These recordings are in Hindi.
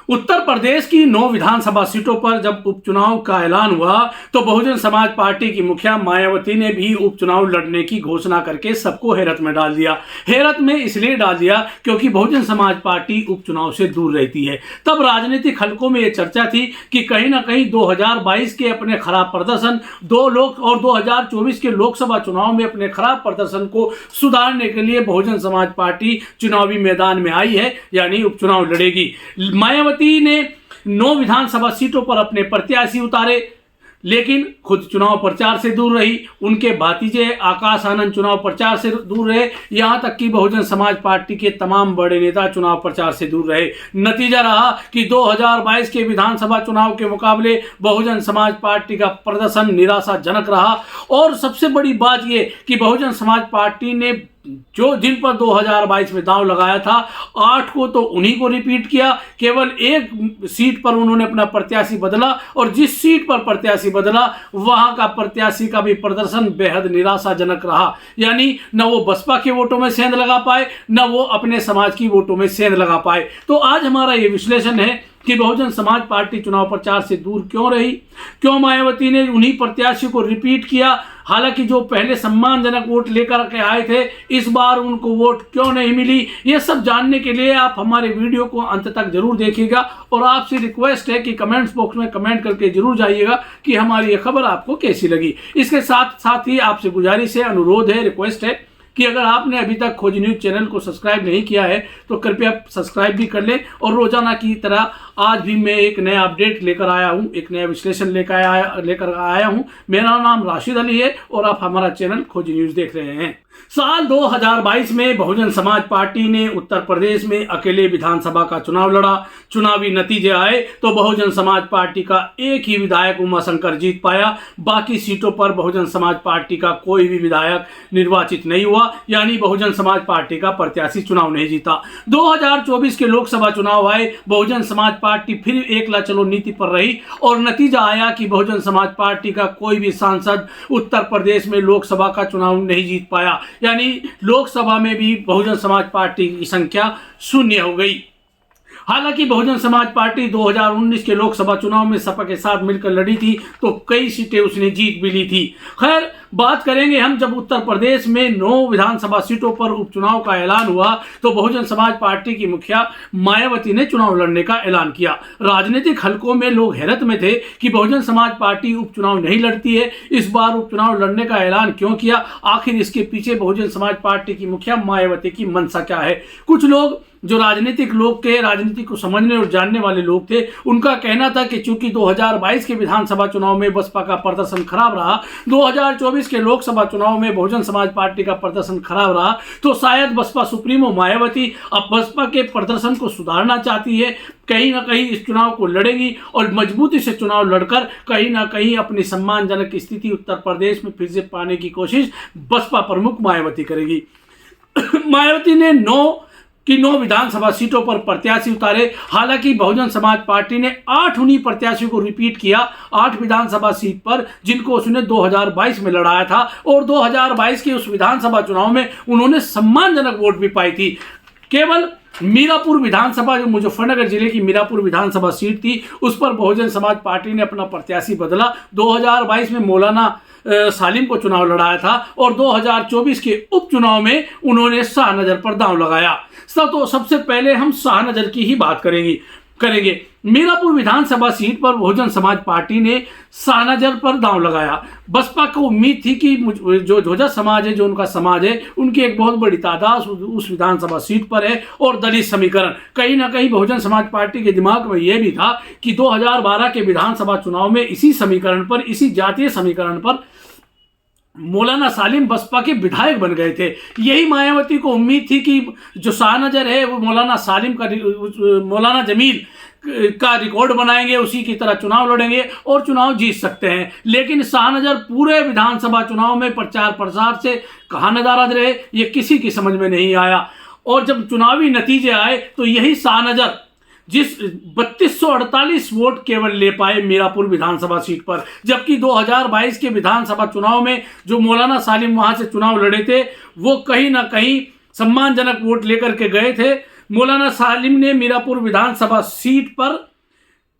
उत्तर प्रदेश की 9 विधानसभा सीटों पर जब उपचुनाव का ऐलान हुआ तो बहुजन समाज पार्टी की मुखिया मायावती ने भी उपचुनाव लड़ने की घोषणा करके सबको हैरत में डाल दिया। हैरत में इसलिए डाल दिया क्योंकि बहुजन समाज पार्टी उपचुनाव से दूर रहती है। तब राजनीतिक हलकों में यह चर्चा थी कि कहीं ना कहीं 2022 के अपने खराब प्रदर्शन, 2024 के लोकसभा चुनाव में अपने खराब प्रदर्शन को सुधारने के लिए बहुजन समाज पार्टी चुनावी मैदान में आई है, यानी उपचुनाव लड़ेगी। मायावती ने 9 विधानसभा सीटों पर अपने प्रत्याशी उतारे, लेकिन खुद चुनाव प्रचार से दूर रही। उनके भतीजे आकाश आनंद चुनाव प्रचार से दूर रहे। यहां तक कि बहुजन समाज पार्टी के तमाम बड़े नेता चुनाव प्रचार से दूर रहे। नतीजा रहा कि 2022 के विधानसभा चुनाव के मुकाबले बहुजन समाज पार्टी का प्रदर्शन निराशाजनक रहा। और सबसे बड़ी बात यह कि बहुजन समाज पार्टी ने जिन पर 2022 में दांव लगाया था, 8 को तो उन्हीं को रिपीट किया। केवल एक सीट पर उन्होंने अपना प्रत्याशी बदला और जिस सीट पर प्रत्याशी बदला वहां का प्रत्याशी का भी प्रदर्शन बेहद निराशाजनक रहा। यानी न वो बसपा के वोटों में सेंध लगा पाए, न वो अपने समाज की वोटों में सेंध लगा पाए। तो आज हमारा ये विश्लेषण है कि बहुजन समाज पार्टी चुनाव प्रचार से दूर क्यों रही, क्यों मायावती ने उन्हीं प्रत्याशी को रिपीट किया। हालांकि जो पहले सम्मानजनक वोट लेकर के आए थे, इस बार उनको वोट क्यों नहीं मिली, ये सब जानने के लिए आप हमारे वीडियो को अंत तक जरूर देखिएगा। और आपसे रिक्वेस्ट है कि कमेंट्स बॉक्स में कमेंट करके जरूर जाइएगा कि हमारी ये खबर आपको कैसी लगी। इसके साथ साथ ही आपसे गुजारिश है, अनुरोध है, रिक्वेस्ट है कि अगर आपने अभी तक खोज न्यूज चैनल को सब्सक्राइब नहीं किया है तो कृपया सब्सक्राइब भी कर लें। और रोजाना की तरह आज भी मैं एक नया अपडेट लेकर आया हूं, एक नया विश्लेषण लेकर आया हूं। मेरा नाम राशिद अली है और आप हमारा चैनल खोज न्यूज देख रहे हैं। साल 2022 में बहुजन समाज पार्टी ने उत्तर प्रदेश में अकेले विधानसभा का चुनाव लड़ा। चुनावी नतीजे आए तो बहुजन समाज पार्टी का एक ही विधायक उमाशंकर जीत पाया। बाकी सीटों पर बहुजन समाज पार्टी का कोई भी विधायक निर्वाचित नहीं हुआ, यानी बहुजन समाज पार्टी का प्रत्याशी चुनाव नहीं जीता। 2024 के लोकसभा चुनाव आए, बहुजन समाज पार्टी फिर एकला चलो नीति पर रही और नतीजा आया कि बहुजन समाज पार्टी का कोई भी सांसद उत्तर प्रदेश में लोकसभा का चुनाव नहीं जीत पाया। यानी लोकसभा में भी बहुजन समाज पार्टी की संख्या 0 हो गई। हालांकि बहुजन समाज पार्टी 2019 के लोकसभा चुनाव में सपा के साथ मिलकर लड़ी थी तो कई सीटें उसने जीत भी ली थी। खैर, बात करेंगे हम जब उत्तर प्रदेश में 9 विधानसभा सीटों पर उपचुनाव का ऐलान हुआ तो बहुजन समाज पार्टी की मुखिया मायावती ने चुनाव लड़ने का ऐलान किया। राजनीतिक हलकों में लोग हैरत में थे कि बहुजन समाज पार्टी उपचुनाव नहीं लड़ती है, इस बार उपचुनाव लड़ने का ऐलान क्यों किया, आखिर इसके पीछे बहुजन समाज पार्टी की मुखिया मायावती की मंशा क्या है। कुछ लोग जो राजनीतिक लोग थे, राजनीति को समझने और जानने वाले लोग थे, उनका कहना था कि चूंकि 2022 के विधानसभा चुनाव में बसपा का प्रदर्शन खराब रहा, 2024 के लोकसभा चुनाव में बहुजन समाज पार्टी का प्रदर्शन खराब रहा, तो शायद बसपा सुप्रीमो मायावती अब बसपा के प्रदर्शन को सुधारना चाहती है, कहीं ना कहीं इस चुनाव को लड़ेगी और मजबूती से चुनाव लड़कर कहीं ना कहीं अपनी सम्मानजनक स्थिति उत्तर प्रदेश में फिर से पाने की कोशिश बसपा प्रमुख मायावती करेगी। मायावती ने 9 विधानसभा सीटों पर प्रत्याशी उतारे। हालांकि बहुजन समाज पार्टी ने 8 उन्हीं प्रत्याशियों को रिपीट किया, 8 विधानसभा सीट पर जिनको उसने 2022 में लड़ाया था और 2022 के उस विधानसभा चुनाव में उन्होंने सम्मानजनक वोट भी पाई थी। केवल मीरापुर विधानसभा, जो मुजफ्फरनगर जिले की मीरापुर विधानसभा सीट थी, उस पर बहुजन समाज पार्टी ने अपना प्रत्याशी बदला। 2022 में मौलाना सालिम को चुनाव लड़ाया था और 2024 के उपचुनाव में उन्होंने शाहनजर पर दांव लगाया। तो सबसे पहले हम शाहनजर की ही बात करेंगे। मीरापुर विधानसभा सीट पर बहुजन समाज पार्टी ने शाहनजर पर दांव लगाया। बसपा को उम्मीद थी कि जो झोझा समाज है, जो उनका समाज है, उनकी एक बहुत बड़ी तादाद उस विधानसभा सीट पर है और दलित समीकरण कहीं ना कहीं बहुजन समाज पार्टी के दिमाग में यह भी था कि 2012 के विधानसभा चुनाव में इसी समीकरण पर, इसी जातीय समीकरण पर मौलाना सालिम बसपा के विधायक बन गए थे। यही मायावती को उम्मीद थी कि जो शाहनजर है वो मौलाना सालिम का, मौलाना जमील का रिकॉर्ड बनाएंगे, उसी की तरह चुनाव लड़ेंगे और चुनाव जीत सकते हैं। लेकिन शाहनजर पूरे विधानसभा चुनाव में प्रचार प्रसार से कहाँ नदारद रहे, ये किसी की समझ में नहीं आया। और जब चुनावी नतीजे आए तो यही शाहनजर जिस 3248 वोट केवल ले पाए मीरापुर विधानसभा सीट पर, जबकि 2022 के विधानसभा चुनाव में जो मौलाना सालिम वहां से चुनाव लड़े थे वो कहीं ना कहीं सम्मानजनक वोट लेकर के गए थे। मौलाना सालिम ने मीरापुर विधानसभा सीट पर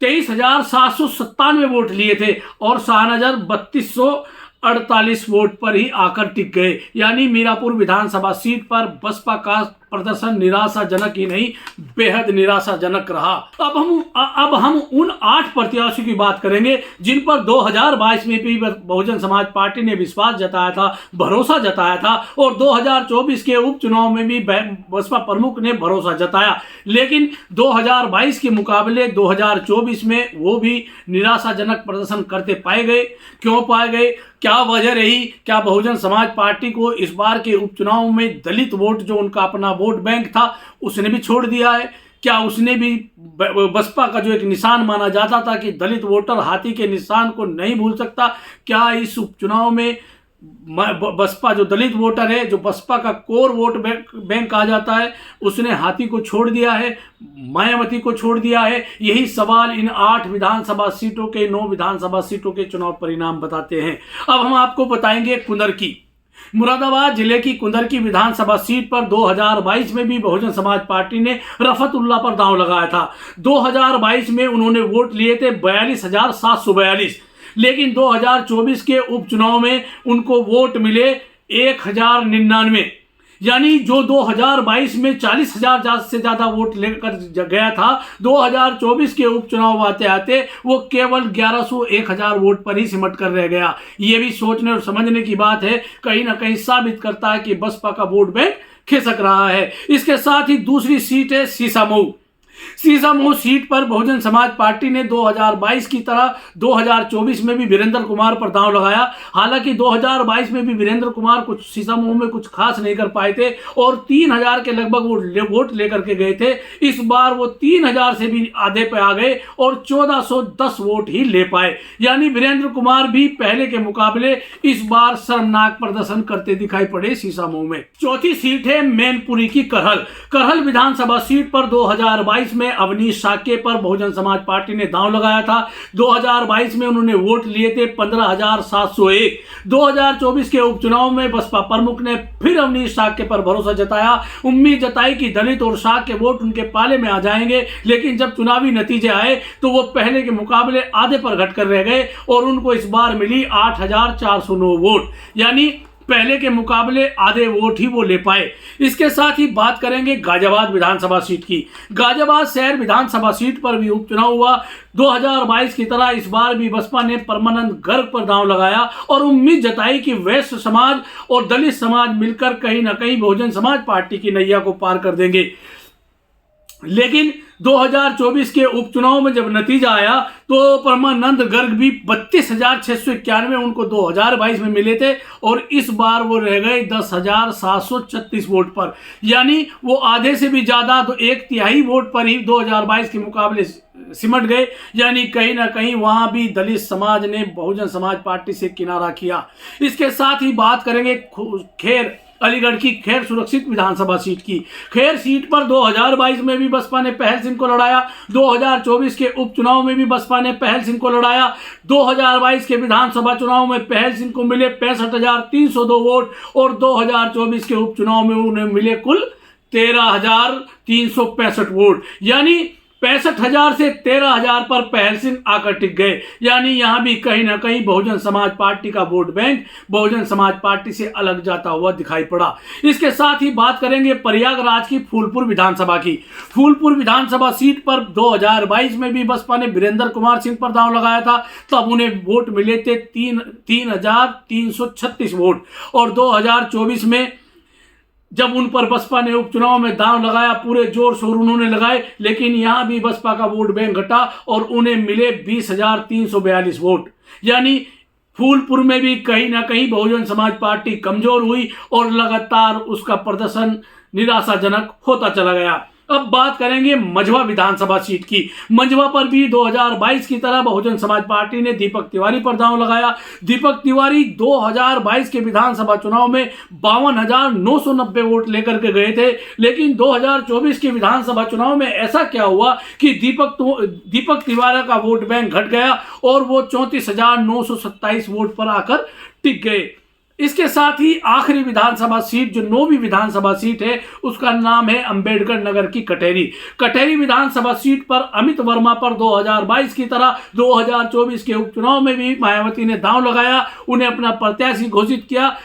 23,797 वोट लिए थे और शाहनजर 3248 वोट पर ही आकर टिक गए। यानी मीरापुर विधानसभा सीट पर बसपा का प्रदर्शन निराशाजनक ही नहीं, बेहद निराशाजनक रहा। अब हम उन 8 प्रत्याशियों की बात करेंगे जिन पर 2022 में भी बहुजन समाज पार्टी ने विश्वास जताया था, भरोसा जताया था, और 2024 के उपचुनाव में भी बसपा प्रमुख ने भरोसा जताया। लेकिन 2022 के मुकाबले 2024 में वो भी निराशाजनक प्रदर्शन करते पाए गए। क्यों पाए गए, क्या वजह रही? क्या बहुजन समाज पार्टी को इस बार के उपचुनाव में दलित वोट, जो उनका अपना वोट बैंक था, उसने भी छोड़ दिया है? क्या उसने भी बसपा का जो एक निशान माना जाता था कि दलित वोटर हाथी के निशान को नहीं भूल सकता, क्या इस उपचुनाव में बसपा जो दलित वोटर है, जो बसपा का कोर वोट बैंक कहा जाता है, उसने हाथी को छोड़ दिया है, मायावती को छोड़ दिया है? यही सवाल इन 8 विधानसभा सीटों के 9 विधानसभा सीटों के चुनाव परिणाम बताते हैं। अब हम आपको बताएंगे कुंदरकी। मुरादाबाद जिले की कुंदरकी विधानसभा सीट पर 2022 में भी बहुजन समाज पार्टी ने रफतुल्ला पर दांव लगाया था। 2022 में उन्होंने वोट लिए थे 42,742, लेकिन 2024 के उपचुनाव में उनको वोट मिले 1,099। यानी जो 2022 में 40,000 से ज्यादा वोट लेकर गया था, 2024 के उपचुनाव आते आते वो केवल 1100 1,000 वोट पर ही सिमट कर रह गया। ये भी सोचने और समझने की बात है, कहीं ना कहीं साबित करता है कि बसपा का वोट बैंक खिसक रहा है। इसके साथ ही दूसरी सीट है सीसामऊ। सीसामऊ सीट पर बहुजन समाज पार्टी ने 2022 की तरह 2024 में भी वीरेंद्र कुमार पर दांव लगाया। हालांकि 2022 में भी वीरेंद्र कुमार कुछ सीसामऊ में कुछ खास नहीं कर पाए थे और 3,000 के लगभग वोट लेकर के गए थे। इस बार वो 3,000 से भी आधे पे आ गए और 1,410 वोट ही ले पाए। यानी वीरेंद्र कुमार भी पहले के मुकाबले इस बार शर्मनाक प्रदर्शन करते दिखाई पड़े सीसामऊ में। चौथी सीट है मैनपुरी की करहल विधानसभा सीट पर 2022 में अवनीश साके पर बहुजन समाज पार्टी ने दांव लगाया था। 2022 में उन्होंने वोट लिए थे 15,701। 2024 के उपचुनाव में बसपा प्रमुख ने फिर अवनीश साके पर भरोसा जताया, उम्मीद जताई कि दलित और शाक के वोट उनके पाले में आ जाएंगे। लेकिन जब चुनावी नतीजे आए तो वो पहले के मुकाबले आधे पर घटकर रह गए और उनको इस बार मिली 8,409 वोट। यानी पहले के मुकाबले आधे वोट ही वो ले पाए। इसके साथ ही बात करेंगे गाजियाबाद विधानसभा सीट की। गाजियाबाद शहर विधानसभा सीट पर भी उपचुनाव हुआ। 2022 की तरह इस बार भी बसपा ने परमानंद गर्ग पर दांव लगाया और उम्मीद जताई कि वैश्य समाज और दलित समाज मिलकर कहीं ना कहीं बहुजन समाज पार्टी की नैया को पार कर देंगे। लेकिन 2024 के उपचुनाव में जब नतीजा आया तो परमानंद गर्ग भी 32,691 उनको 2022 में मिले थे और इस बार वो रह गए 10,736 वोट पर। यानी वो आधे से भी ज्यादा, तो 1/3 वोट पर ही 2022 के मुकाबले सिमट गए। यानी कहीं ना कहीं वहां भी दलित समाज ने बहुजन समाज पार्टी से किनारा किया। इसके साथ ही बात करेंगे खैर अलीगढ़ की खैर सुरक्षित विधानसभा सीट की। खैर सीट पर 2022 में भी बसपा ने पहल सिंह को लड़ाया। 2024 के उपचुनाव में भी बसपा ने पहल सिंह को लड़ाया। 2022 के विधानसभा चुनाव में पहल सिंह को मिले 65,302 वोट और 2024 के उपचुनाव में उन्हें मिले कुल 13,365 वोट। यानी 65,000 से 13,000 पर पहल सिंह आकर टिक गए। यानी यहां भी कहीं ना कहीं बहुजन समाज पार्टी का vote bank Bahujan Samaj party से अलग जाता हुआ दिखाई पड़ा। इसके साथ ही बात करेंगे प्रयागराज की फूलपुर विधानसभा की। फूलपुर विधानसभा सीट पर 2022 में भी बसपा ने वीरेंद्र कुमार सिंह पर दांव लगाया था। तब उन्हें वोट मिले थे 3,336 वोट और 2024 में जब उन पर बसपा ने उपचुनाव में दांव लगाया, पूरे जोर शोर उन्होंने लगाए, लेकिन यहां भी बसपा का वोट बैंक घटा और उन्हें मिले 20,342 वोट। यानी फूलपुर में भी कहीं ना कहीं बहुजन समाज पार्टी कमजोर हुई और लगातार उसका प्रदर्शन निराशाजनक होता चला गया। अब बात करेंगे मझवा विधानसभा सीट की। मझवा पर भी 2022 की तरह बहुजन समाज पार्टी ने दीपक तिवारी पर दांव लगाया। दीपक तिवारी 2022 के विधानसभा चुनाव में 52,990 वोट लेकर के गए थे। लेकिन 2024 के विधानसभा चुनाव में ऐसा क्या हुआ कि दीपक तिवारी का वोट बैंक घट गया और वो 34,927 वोट पर आकर टिक गए। इसके साथ ही आखिरी विधानसभा सीट जो 9वीं विधानसभा सीट है उसका नाम है अंबेडकर नगर की कटेरी विधानसभा सीट पर अमित वर्मा पर 2022 की तरह 2024 के उपचुनाव में भी मायावती ने दांव लगाया, उन्हें अपना प्रत्याशी घोषित किया।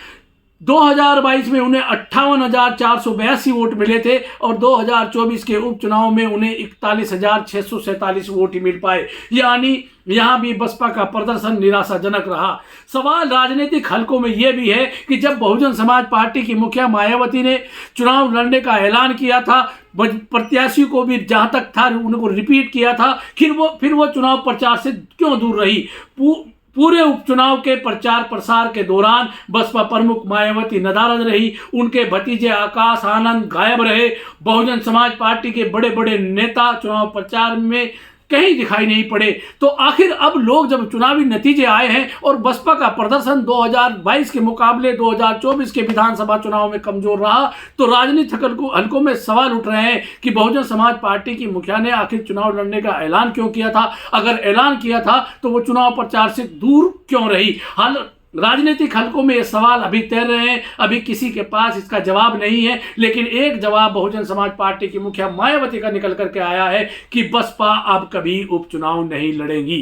2022 में उन्हें 58,482 वोट मिले थे और 2024 के उपचुनाव में उन्हें 41,647 वोट ही मिल पाए, यानी यहां भी बसपा का प्रदर्शन निराशाजनक रहा। सवाल राजनीतिक हलकों में यह भी है कि जब बहुजन समाज पार्टी की मुखिया मायावती ने चुनाव लड़ने का ऐलान किया था, प्रत्याशी को भी जहां तक था उनको रिपीट किया था, फिर वो चुनाव प्रचार से क्यों दूर रही? पूरे उपचुनाव के प्रचार प्रसार के दौरान बसपा प्रमुख मायावती नदारद रही, उनके भतीजे आकाश आनंद गायब रहे। बहुजन समाज पार्टी के बड़े बड़े नेता चुनाव प्रचार में कहीं दिखाई नहीं पड़े। तो आखिर अब लोग जब चुनावी नतीजे आए हैं और बसपा का प्रदर्शन 2022 के मुकाबले 2024 के विधानसभा चुनाव में कमजोर रहा, तो राजनीतिक हलकों में सवाल उठ रहे हैं कि बहुजन समाज पार्टी की मुखिया ने आखिर चुनाव लड़ने का ऐलान क्यों किया था? अगर ऐलान किया था तो वो चुनाव प्रचार से दूर क्यों रही? राजनीतिक हलकों में ये सवाल अभी तैर रहे हैं, अभी किसी के पास इसका जवाब नहीं है। लेकिन एक जवाब बहुजन समाज पार्टी की मुखिया मायावती का निकल करके आया है कि बसपा अब कभी उपचुनाव नहीं लड़ेगी।